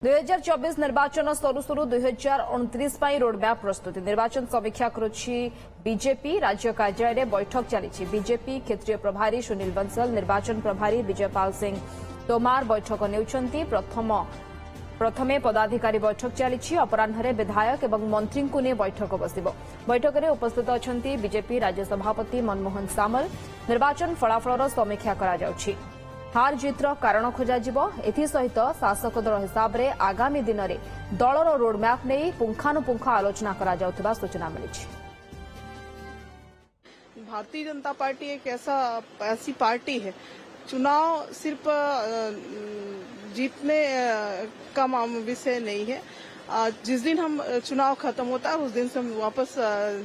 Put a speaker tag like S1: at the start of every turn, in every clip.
S1: 2024 निर्वाचन सरू सरू 2029 रोडमैप प्रस्तुति निर्वाचन समीक्षा करुछि बीजेपी राज्य कार्यालय बैठक चली बीजेपी क्षेत्रीय प्रभारी सुनील बंसल निर्वाचन प्रभारी विजयपाल सिंह तोमार बैठक नेउछंती प्रथमे पदाधिकारी बैठक चली अपराह्न विधायक एवं मंत्री को नहीं बैठक बसिबो बैठक में उपस्थित अछंती बीजेपी राज्य सभापति मनमोहन सामल निर्वाचन फलाफल समीक्षा करा जाउछि हार जीतर कारण खोजाଯିब एसहित शासक दल हिसाब से आगामी दिन में दलर रोडमैप नहीं पुंखानुपुंख आलोचना करा जाउथिबा सूचना मिली।
S2: भारतीय जनता पार्टी एक ऐसी पार्टी है, चुनाव सिर्फ जीतने का विषय नहीं है। जिस दिन हम चुनाव खत्म होता है उस दिन से हम वापस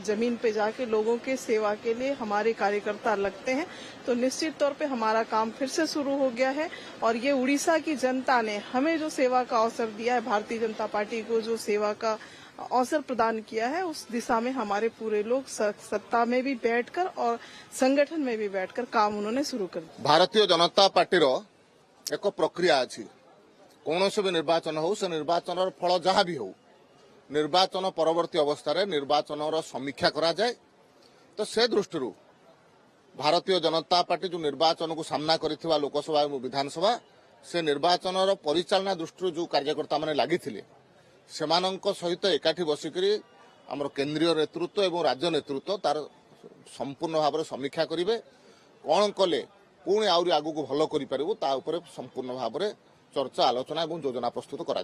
S2: जमीन पे जाके लोगों के सेवा के लिए हमारे कार्यकर्ता लगते हैं। तो निश्चित तौर पे हमारा काम फिर से शुरू हो गया है और ये उड़ीसा की जनता ने हमें जो सेवा का अवसर दिया है, भारतीय जनता पार्टी को जो सेवा का अवसर प्रदान किया है, उस दिशा में हमारे पूरे लोग सत्ता में भी बैठकर और संगठन में भी बैठकर काम उन्होंने शुरू कर दिया।
S3: भारतीय जनता पार्टी एक प्रक्रिया अच्छी कौन भी निर्वाचन हो से निर्वाचन फल जहाँ भी हो निर्वाचन परवर्ती अवस्था निर्वाचन समीक्षा करा जाए। तो से दृष्टि भारतीय जनता पार्टी जो निर्वाचन को सामना करथिबा लोकसभा और विधानसभा से निर्वाचन परिचालना दृष्टि जो कार्यकर्ता माने लगी सेमानंक सहित एकाठी बसिकरी आमर केंद्रीय नेतृत्व और राज्य नेतृत्व तार संपूर्ण भाव में समीक्षा करेंगे कौन कले पुणी आगु को भल कर संपूर्ण भाव में चर्चा आलोचना और योजना प्रस्तुत करा।